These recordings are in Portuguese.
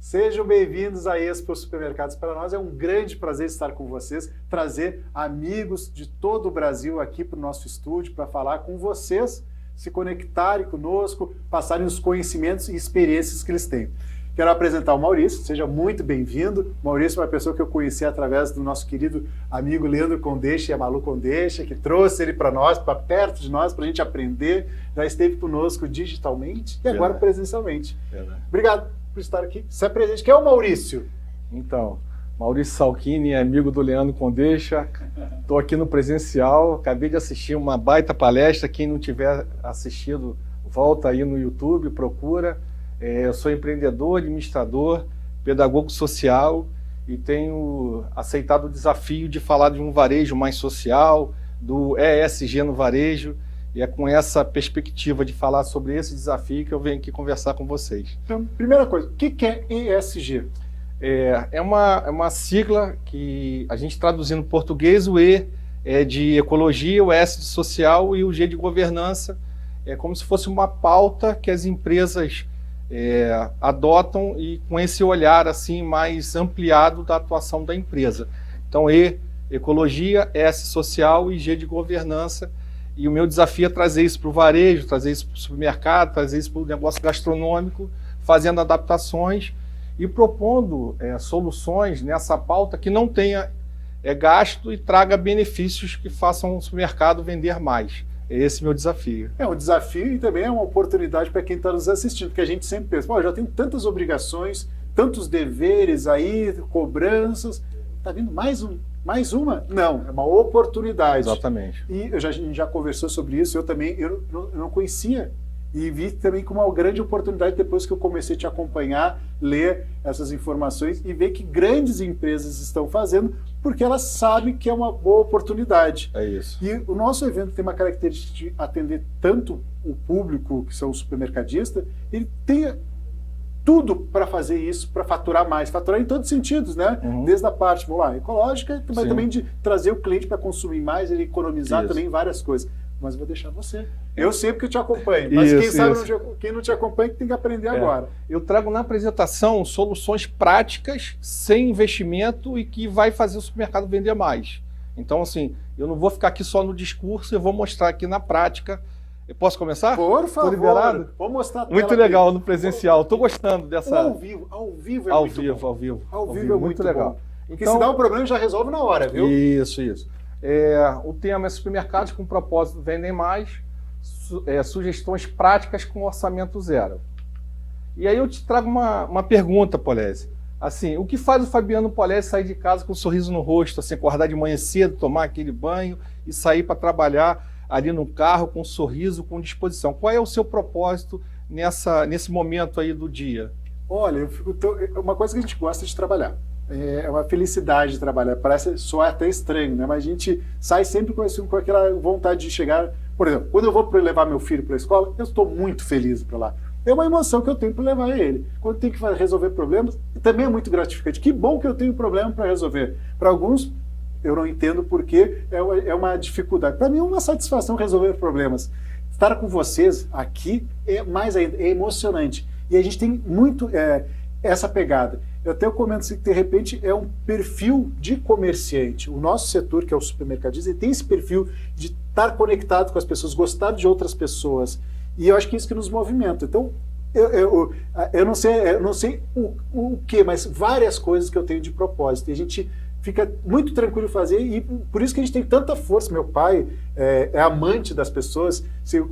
Sejam bem-vindos à Expo Supermercados. Para nós é um grande prazer estar com vocês, trazer amigos de todo o Brasil aqui para o nosso estúdio para falar com vocês, se conectarem conosco, passarem os conhecimentos e experiências que eles têm. Quero apresentar o Maurício, seja muito bem-vindo. Maurício é uma pessoa que eu conheci através do nosso querido amigo Leandro Condeixa e a Malu Condeixa, que trouxe ele para nós, para perto de nós, para a gente aprender. Já esteve conosco digitalmente e agora presencialmente. Obrigado por estar aqui. Se apresente. Quem é o Maurício? Então, Maurício Salchini, amigo do Leandro Condeixa. Estou aqui no presencial, acabei de assistir uma baita palestra. Quem não tiver assistido, volta aí no YouTube, procura. Eu sou empreendedor, administrador, pedagogo social e tenho aceitado o desafio de falar de um varejo mais social, do ESG no varejo, e é com essa perspectiva de falar sobre esse desafio que eu venho aqui conversar com vocês. Então, primeira coisa, o que é ESG? É uma sigla que a gente traduzindo em português, o E é de ecologia, o S de social e o G de governança. É como se fosse uma pauta que as empresas adotam e com esse olhar assim mais ampliado da atuação da empresa. Então, E, ecologia, S, social e G de governança. E o meu desafio é trazer isso para o varejo, trazer isso para o supermercado, trazer isso para o negócio gastronômico, fazendo adaptações e propondo soluções nessa pauta que não tenha gasto e traga benefícios que façam o supermercado vender mais. Esse é o meu desafio. É um desafio e também é uma oportunidade para quem está nos assistindo, porque a gente sempre pensa, pô, já tem tantas obrigações, tantos deveres aí, cobranças, está vindo mais uma? Não, é uma oportunidade. Exatamente. E a gente já conversou sobre isso, eu também não conhecia e vi também como uma grande oportunidade depois que eu comecei a te acompanhar, ler essas informações e ver que grandes empresas estão fazendo porque elas sabem que é uma boa oportunidade. É isso. E o nosso evento tem uma característica de atender tanto o público, que são os supermercadistas, ele tem tudo para fazer isso, para faturar mais, faturar em todos os sentidos, né? Desde a parte, vamos lá, ecológica, mas também de trazer o cliente para consumir mais, ele economizar também várias coisas. Mas eu vou deixar você. Eu sei porque eu te acompanho, mas quem sabe quem não te acompanha tem que aprender agora. Eu trago na apresentação soluções práticas, sem investimento e que vai fazer o supermercado vender mais. Então, assim, eu não vou ficar aqui só no discurso, eu vou mostrar aqui na prática. Eu posso começar? Por favor. Tô liberado? Vou mostrar a tela. Muito legal no presencial. Estou gostando dessa... Ao vivo é muito bom. Ao vivo é muito legal. Porque se dá um problema, já resolve na hora, viu? Isso. O tema é supermercados com propósito vendem mais, sugestões práticas com orçamento zero. E aí eu te trago uma pergunta, Polese. Assim, o que faz o Fabiano Polese sair de casa com um sorriso no rosto, assim, acordar de manhã cedo, tomar aquele banho e sair para trabalhar ali no carro com um sorriso, com disposição? Qual é o seu propósito nesse momento aí do dia? Olha, uma coisa que a gente gosta de trabalhar. É uma felicidade de trabalhar. Parece soar até estranho, né? Mas a gente sai sempre com aquela vontade de chegar. Por exemplo, quando eu vou levar meu filho para a escola, eu estou muito feliz para lá. É uma emoção que eu tenho para levar ele. Quando tem que resolver problemas, também é muito gratificante. Que bom que eu tenho problema para resolver. Para alguns, eu não entendo porque é uma dificuldade. Para mim é uma satisfação resolver problemas. Estar com vocês aqui é mais ainda, é emocionante. E a gente tem muito essa pegada. Eu até comento assim, que de repente é um perfil de comerciante. O nosso setor, que é o supermercadista, ele tem esse perfil de estar conectado com as pessoas, gostar de outras pessoas. E eu acho que é isso que nos movimenta. Então, eu não sei o que, mas várias coisas que eu tenho de propósito. E a gente fica muito tranquilo fazer e por isso que a gente tem tanta força. Meu pai é amante das pessoas.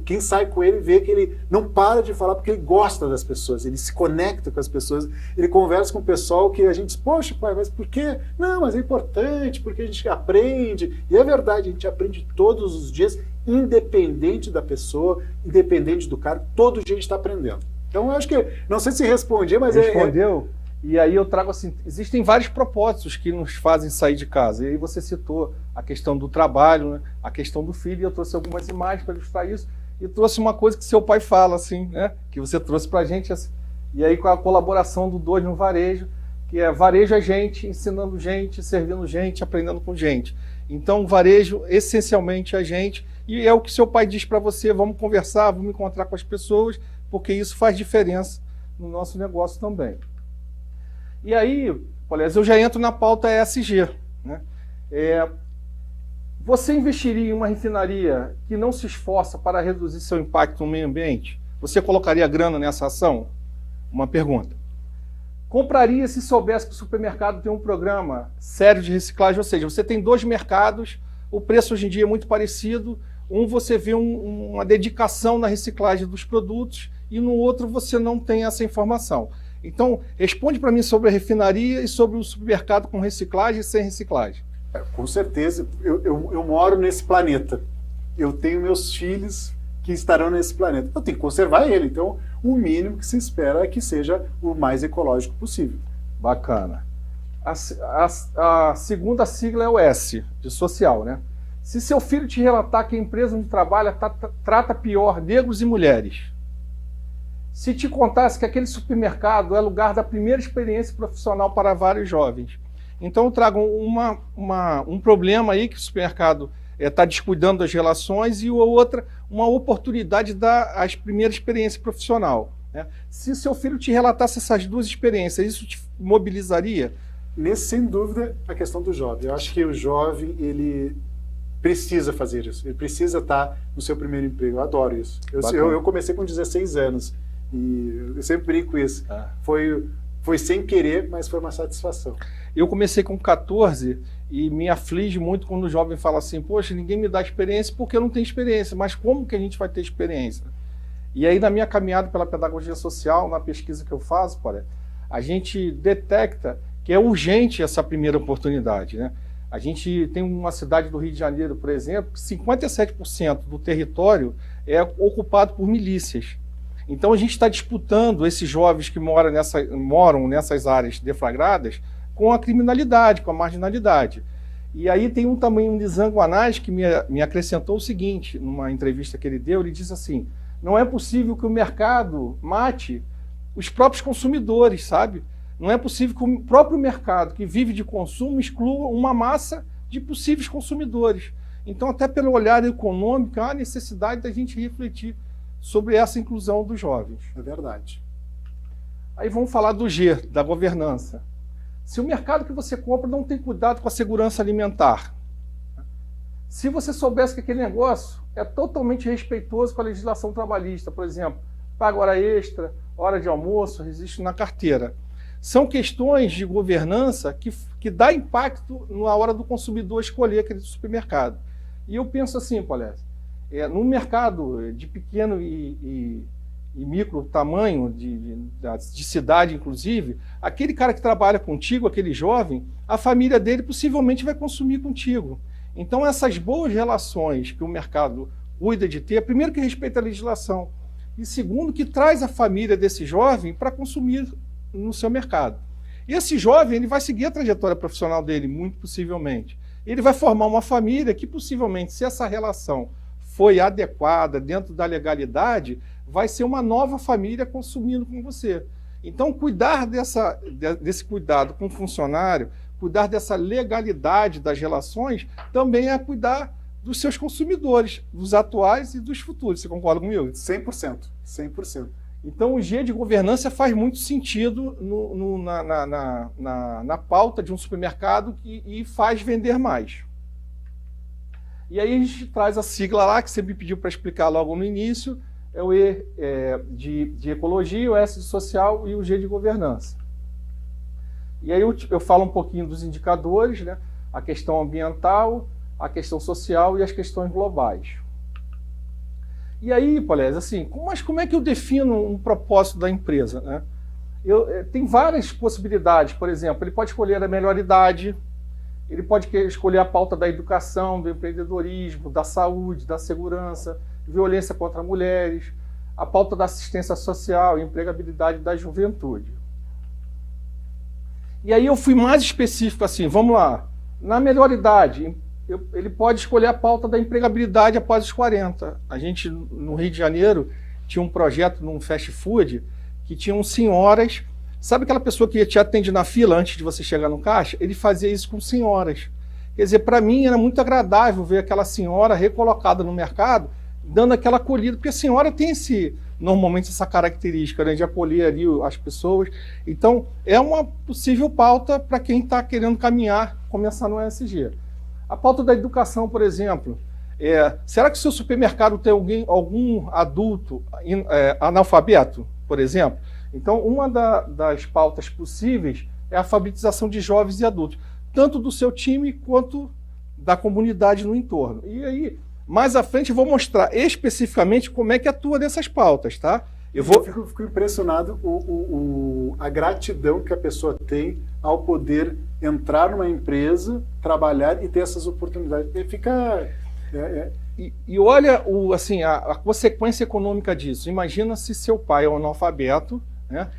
Quem sai com ele vê que ele não para de falar porque ele gosta das pessoas, ele se conecta com as pessoas, ele conversa com o pessoal que a gente diz, poxa pai, mas por quê? Não, mas é importante, porque a gente aprende. E é verdade, a gente aprende todos os dias, independente da pessoa, independente do cara, todo dia a gente está aprendendo. Então eu acho que, não sei se respondi, mas respondeu. E aí eu trago assim, existem vários propósitos que nos fazem sair de casa. E aí você citou a questão do trabalho, né? A questão do filho, e eu trouxe algumas imagens para ilustrar isso. E trouxe uma coisa que seu pai fala, assim, né? Que você trouxe para a gente. Assim, e aí com a colaboração do Dois no Varejo, que é varejo é gente, ensinando gente, servindo gente, aprendendo com gente. Então varejo essencialmente é gente. E é o que seu pai diz para você, vamos conversar, vamos encontrar com as pessoas, porque isso faz diferença no nosso negócio também. E aí, Polese, eu já entro na pauta ESG, né? Você investiria em uma refinaria que não se esforça para reduzir seu impacto no meio ambiente? Você colocaria grana nessa ação? Uma pergunta. Compraria se soubesse que o supermercado tem um programa sério de reciclagem? Ou seja, você tem 2 mercados, o preço hoje em dia é muito parecido, você vê uma dedicação na reciclagem dos produtos e no outro você não tem essa informação. Então, responde para mim sobre a refinaria e sobre o supermercado com reciclagem e sem reciclagem. Com certeza, eu moro nesse planeta, eu tenho meus filhos que estarão nesse planeta, eu tenho que conservar ele, então o mínimo que se espera é que seja o mais ecológico possível. Bacana. A segunda sigla é o S, de social, né? Se seu filho te relatar que a empresa onde trabalha trata pior negros e mulheres, se te contasse que aquele supermercado é lugar da primeira experiência profissional para vários jovens. Então eu trago um problema aí que o supermercado está descuidando das relações e outra, uma oportunidade de dar as primeiras experiências profissional, né? Se seu filho te relatasse essas 2 experiências, isso te mobilizaria? Sem dúvida, a questão do jovem. Eu acho que o jovem, ele precisa fazer isso. Ele precisa estar no seu primeiro emprego. Eu adoro isso. Eu comecei com 16 anos e eu sempre brinco com isso. Foi sem querer, mas foi uma satisfação. Eu comecei com 14 e me aflige muito quando o jovem fala assim, poxa, ninguém me dá experiência porque eu não tenho experiência, mas como que a gente vai ter experiência? E aí na minha caminhada pela pedagogia social, na pesquisa que eu faço, a gente detecta que é urgente essa primeira oportunidade, né? A gente tem uma cidade do Rio de Janeiro, por exemplo, que 57% do território é ocupado por milícias. Então a gente está disputando esses jovens que moram nessas áreas deflagradas com a criminalidade, com a marginalidade. E aí tem também um Nizam Guanais que me acrescentou o seguinte, numa entrevista que ele deu, ele disse assim, não é possível que o mercado mate os próprios consumidores, sabe? Não é possível que o próprio mercado, que vive de consumo, exclua uma massa de possíveis consumidores. Então, até pelo olhar econômico, há necessidade da gente refletir sobre essa inclusão dos jovens. É verdade. Aí vamos falar do G, da governança. Se o mercado que você compra não tem cuidado com a segurança alimentar, se você soubesse que aquele negócio é totalmente respeitoso com a legislação trabalhista, por exemplo, paga hora extra, hora de almoço, registro na carteira, são questões de governança que dá impacto na hora do consumidor escolher aquele supermercado. E eu penso assim, Polese, no mercado de pequeno e micro tamanho, de cidade inclusive, aquele cara que trabalha contigo, aquele jovem, a família dele possivelmente vai consumir contigo. Então essas boas relações que o mercado cuida de ter, primeiro que respeita a legislação, e segundo que traz a família desse jovem para consumir no seu mercado. E esse jovem ele vai seguir a trajetória profissional dele, muito possivelmente. Ele vai formar uma família que possivelmente, se essa relação foi adequada dentro da legalidade, vai ser uma nova família consumindo com você. Então, cuidar desse cuidado com o funcionário, cuidar dessa legalidade das relações, também é cuidar dos seus consumidores, dos atuais e dos futuros. Você concorda comigo? 100%. 100%. Então, o G de governança faz muito sentido na pauta de um supermercado e faz vender mais. E aí a gente traz a sigla lá, que você me pediu para explicar logo no início, é o E de ecologia, o S de social e o G de governança. E aí eu falo um pouquinho dos indicadores, né? A questão ambiental, a questão social e as questões globais. E aí, Polese, assim, mas como é que eu defino um propósito da empresa, né? Tem várias possibilidades. Por exemplo, ele pode escolher a melhor idade, ele pode escolher a pauta da educação, do empreendedorismo, da saúde, da segurança, violência contra mulheres, a pauta da assistência social e empregabilidade da juventude. E aí eu fui mais específico assim, vamos lá, na melhor idade, ele pode escolher a pauta da empregabilidade após os 40. A gente, no Rio de Janeiro, tinha um projeto num fast food que tinham senhoras. Sabe aquela pessoa que te atende na fila antes de você chegar no caixa? Ele fazia isso com senhoras. Quer dizer, para mim era muito agradável ver aquela senhora recolocada no mercado, dando aquela acolhida, porque a senhora tem normalmente essa característica, né, de acolher ali as pessoas. Então, é uma possível pauta para quem está querendo caminhar, começar no ESG. A pauta da educação, por exemplo, será que o seu supermercado tem algum adulto analfabeto, por exemplo? Então, uma das pautas possíveis é a alfabetização de jovens e adultos, tanto do seu time quanto da comunidade no entorno. E aí, mais à frente, eu vou mostrar especificamente como é que atua nessas pautas, tá? Eu fico impressionado a gratidão que a pessoa tem ao poder entrar numa empresa, trabalhar e ter essas oportunidades. E olha a consequência econômica disso. Imagina se seu pai é um analfabeto, né?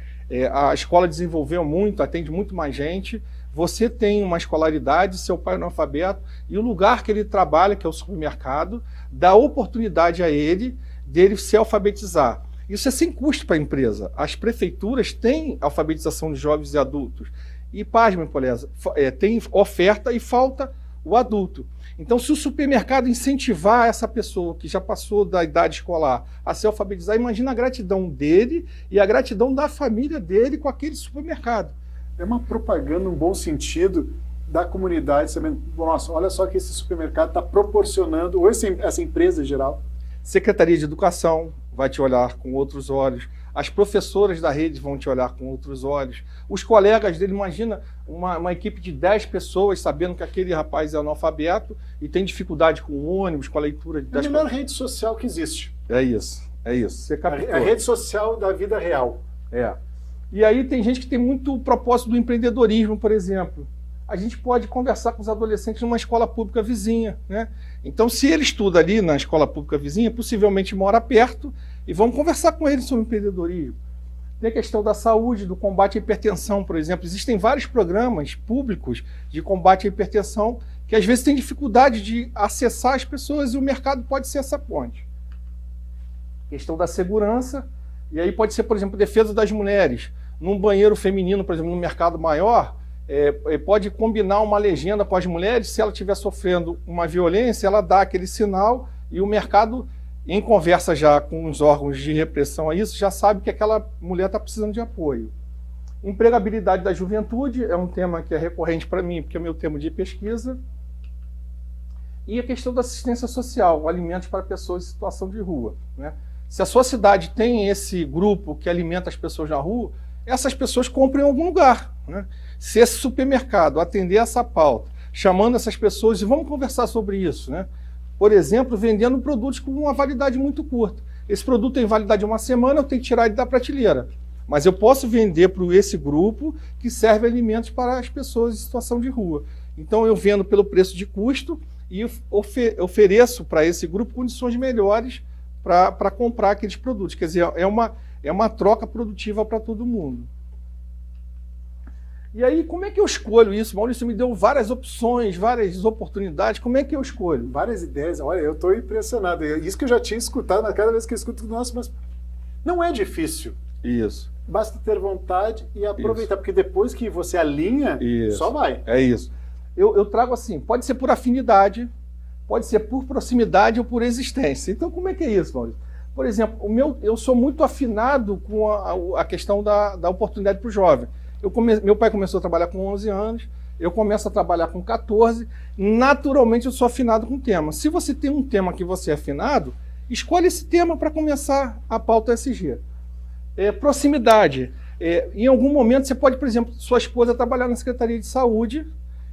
A escola desenvolveu muito, atende muito mais gente, você tem uma escolaridade, seu pai é analfabeto, e o lugar que ele trabalha, que é o supermercado, dá oportunidade a ele dele se alfabetizar. Isso é sem custo para a empresa. As prefeituras têm alfabetização de jovens e adultos. E, pasmem, Poleza, tem oferta e falta o adulto. Então, se o supermercado incentivar essa pessoa que já passou da idade escolar a se alfabetizar, imagina a gratidão dele e a gratidão da família dele com aquele supermercado. É uma propaganda no bom sentido da comunidade, sabendo, nossa, olha só que esse supermercado está proporcionando, ou essa empresa em geral. Secretaria de Educação vai te olhar com outros olhos, as professoras da rede vão te olhar com outros olhos, os colegas dele, imagina uma equipe de 10 pessoas sabendo que aquele rapaz é analfabeto e tem dificuldade com o ônibus, com a leitura. É a melhor rede social que existe. É isso. Você captou. A rede social da vida real. E aí tem gente que tem muito propósito do empreendedorismo, por exemplo. A gente pode conversar com os adolescentes numa escola pública vizinha, né? Então, se ele estuda ali na escola pública vizinha, possivelmente mora perto, e vamos conversar com ele sobre empreendedorismo. Tem a questão da saúde, do combate à hipertensão, por exemplo. Existem vários programas públicos de combate à hipertensão que às vezes têm dificuldade de acessar as pessoas e o mercado pode ser essa ponte. Questão da segurança, e aí pode ser, por exemplo, defesa das mulheres. Num banheiro feminino, por exemplo, no mercado maior, pode combinar uma legenda com as mulheres, se ela estiver sofrendo uma violência, ela dá aquele sinal e o mercado, em conversa já com os órgãos de repressão a isso, já sabe que aquela mulher está precisando de apoio. Empregabilidade da juventude é um tema que é recorrente para mim, porque é meu tema de pesquisa. E a questão da assistência social, alimentos para pessoas em situação de rua, né? Se a sua cidade tem esse grupo que alimenta as pessoas na rua, essas pessoas compram em algum lugar, né? Se esse supermercado atender essa pauta, chamando essas pessoas, e vamos conversar sobre isso, né? Por exemplo, vendendo produtos com uma validade muito curta. Esse produto tem validade de uma semana, eu tenho que tirar ele da prateleira. Mas eu posso vender para esse grupo que serve alimentos para as pessoas em situação de rua. Então eu vendo pelo preço de custo e ofereço para esse grupo condições melhores para comprar aqueles produtos. Quer dizer, é uma troca produtiva para todo mundo. E aí, como é que eu escolho isso? Maurício me deu várias opções, várias oportunidades. Como é que eu escolho? Várias ideias. Olha, eu estou impressionado. Isso que eu já tinha escutado, cada vez que eu escuto, nossa, mas não é difícil. Isso. Basta ter vontade e aproveitar, isso. Porque depois que você alinha, isso. Só vai. É isso. Eu trago assim, pode ser por afinidade, pode ser por proximidade ou por existência. Então, como é que é isso, Maurício? Por exemplo, eu sou muito afinado com a questão da oportunidade para o jovem. Meu pai começou a trabalhar com 11 anos, eu começo a trabalhar com 14, naturalmente eu sou afinado com o tema. Se você tem um tema que você é afinado, escolhe esse tema para começar a pauta ESG. Proximidade. Em algum momento você pode, por exemplo, sua esposa trabalhar na Secretaria de Saúde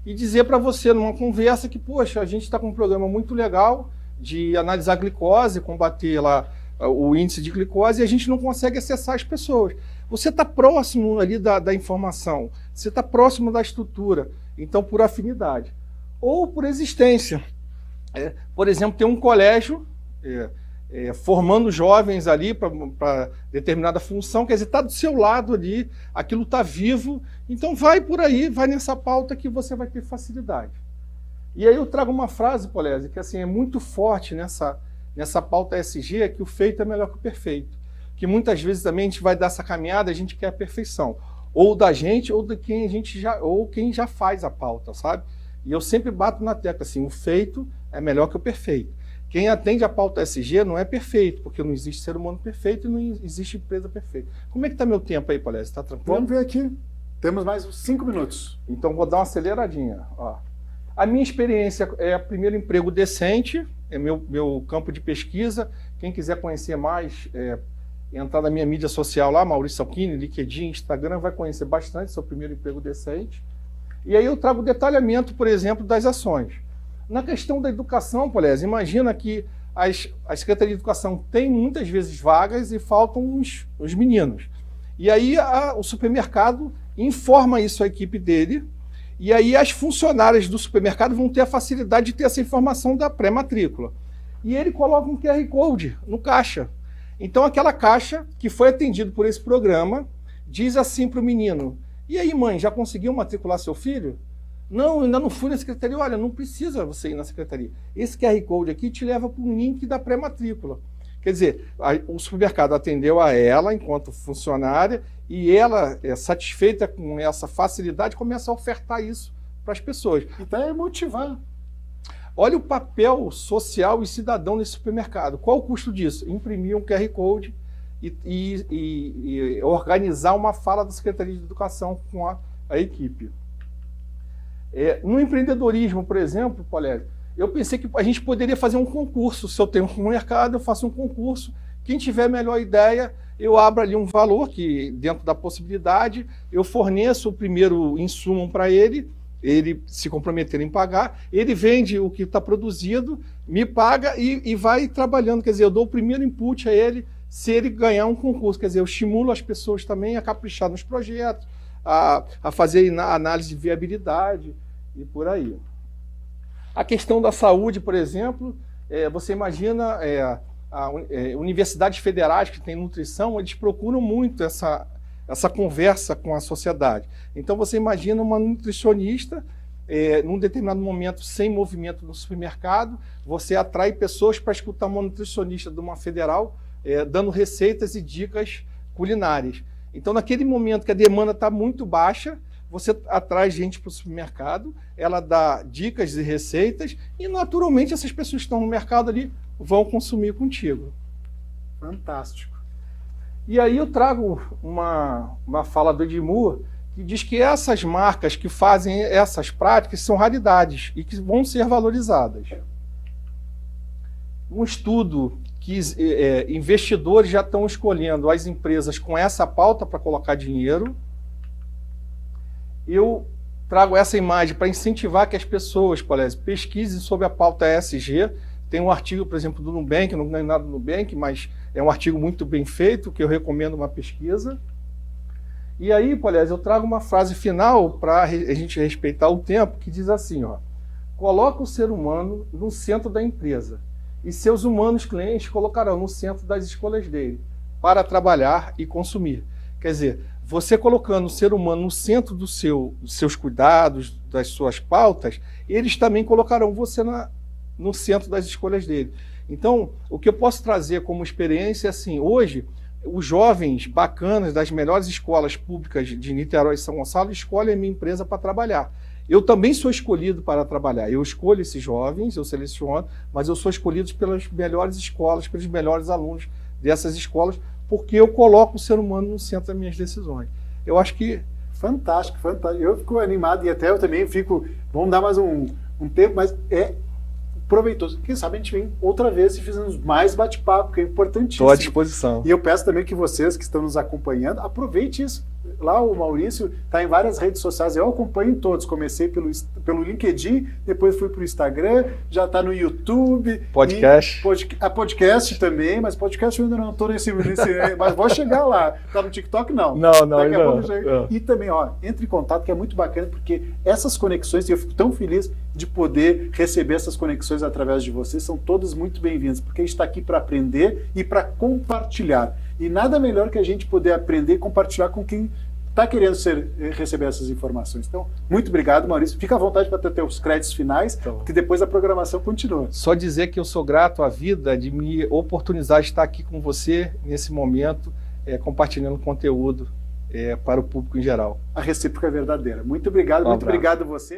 e dizer para você numa conversa que, poxa, a gente está com um programa muito legal de analisar a glicose, combater lá o índice de glicose e a gente não consegue acessar as pessoas. Você está próximo ali da informação, você está próximo da estrutura, então por afinidade. Ou por existência. Por exemplo, tem um colégio formando jovens ali para determinada função, quer dizer, está do seu lado ali, aquilo está vivo, então vai por aí, vai nessa pauta que você vai ter facilidade. E aí eu trago uma frase, Polese, que assim, é muito forte nessa pauta ESG, que o feito é melhor que o perfeito. Que muitas vezes também a gente vai dar essa caminhada, a gente quer a perfeição. Ou da gente, ou de quem quem já faz a pauta, sabe? E eu sempre bato na tecla assim, o feito é melhor que o perfeito. quem atende a pauta ESG não é perfeito, porque não existe ser humano perfeito e não existe empresa perfeita. Como é que está meu tempo aí, Polese? Está tranquilo? Vamos ver aqui. Temos mais uns 5 minutos. Então, vou dar uma aceleradinha. Ó. A minha experiência é primeiro emprego decente, é meu campo de pesquisa. Quem quiser conhecer mais, entrar na minha mídia social lá, Maurício Salchini, LinkedIn, Instagram, vai conhecer bastante seu primeiro emprego decente. E aí eu trago detalhamento, por exemplo, das ações. Na questão da educação, Polese, imagina que a Secretaria de Educação tem muitas vezes vagas e faltam os meninos. E aí o supermercado informa isso à equipe dele, e aí as funcionárias do supermercado vão ter a facilidade de ter essa informação da pré-matrícula. E ele coloca um QR Code no caixa. Então aquela caixa que foi atendido por esse programa diz assim para o menino: e aí, mãe, já conseguiu matricular seu filho? Não, ainda não fui na secretaria. Olha, não precisa você ir na secretaria. Esse QR Code aqui te leva para um link da pré-matrícula. Quer dizer, o supermercado atendeu a ela enquanto funcionária e ela, satisfeita com essa facilidade, começa a ofertar isso para as pessoas. Então é motivar. Olha o papel social e cidadão nesse supermercado. Qual o custo disso? Imprimir um QR Code e organizar uma fala da Secretaria de Educação com a equipe. No empreendedorismo, por exemplo, Polese, eu pensei que a gente poderia fazer um concurso. Se eu tenho um mercado, eu faço um concurso. Quem tiver a melhor ideia, eu abro ali um valor que, dentro da possibilidade, eu forneço o primeiro insumo para ele se comprometer em pagar, ele vende o que está produzido, me paga e vai trabalhando. Quer dizer, eu dou o primeiro input a ele se ele ganhar um concurso. Quer dizer, eu estimulo as pessoas também a caprichar nos projetos, a fazer análise de viabilidade e por aí. A questão da saúde, por exemplo, você imagina universidades federais que têm nutrição, eles procuram muito essa conversa com a sociedade. Então você imagina uma nutricionista, num determinado momento sem movimento no supermercado, você atrai pessoas para escutar uma nutricionista de uma federal dando receitas e dicas culinárias. Então naquele momento que a demanda está muito baixa, você atrai gente para o supermercado, ela dá dicas e receitas e naturalmente essas pessoas que estão no mercado ali vão consumir contigo. Fantástico. E aí eu trago uma fala do Edmur, que diz que essas marcas que fazem essas práticas são raridades e que vão ser valorizadas. Um estudo que investidores já estão escolhendo as empresas com essa pauta para colocar dinheiro. Eu trago essa imagem para incentivar que as pessoas, Polese, pesquisem sobre a pauta ESG. Tem um artigo, por exemplo, do Nubank, não ganho nada do Nubank, mas é um artigo muito bem feito, que eu recomendo uma pesquisa. E aí, Polese, eu trago uma frase final para a gente respeitar o tempo, que diz assim, ó: coloca o ser humano no centro da empresa e seus humanos clientes colocarão no centro das escolhas dele para trabalhar e consumir. Quer dizer, você colocando o ser humano no centro dos seus cuidados, das suas pautas, eles também colocarão você no centro das escolhas dele. Então, o que eu posso trazer como experiência é assim: hoje, os jovens bacanas das melhores escolas públicas de Niterói e São Gonçalo escolhem a minha empresa para trabalhar. Eu também sou escolhido para trabalhar. Eu escolho esses jovens, eu seleciono, mas eu sou escolhido pelas melhores escolas, pelos melhores alunos dessas escolas, porque eu coloco o ser humano no centro das minhas decisões. Eu acho que... Fantástico, fantástico. Eu fico animado e até eu também fico... Vamos dar mais um tempo, mas é proveitoso. Quem sabe a gente vem outra vez e fizemos mais bate-papo, que é importantíssimo. Estou à disposição. E eu peço também que vocês que estão nos acompanhando, aproveite isso. Lá o Maurício está em várias redes sociais, eu acompanho em todos. Comecei pelo LinkedIn, depois fui para o Instagram, já está no YouTube. Podcast. Podcast também, mas podcast eu ainda não estou nesse mas vou chegar lá. Está no TikTok? Não. Não, Daqui a pouco não. Chego. E também, entre em contato, que é muito bacana, porque essas conexões, e eu fico tão feliz de poder receber essas conexões através de vocês, são todas muito bem-vindas, porque a gente está aqui para aprender e para compartilhar. E nada melhor que a gente poder aprender e compartilhar com quem está querendo receber essas informações. Então, muito obrigado, Maurício. Fica à vontade para ter os créditos finais, porque depois a programação continua. Só dizer que eu sou grato à vida de me oportunizar de estar aqui com você nesse momento, compartilhando conteúdo para o público em geral. A recíproca é verdadeira. Muito obrigado, muito obrigado a você.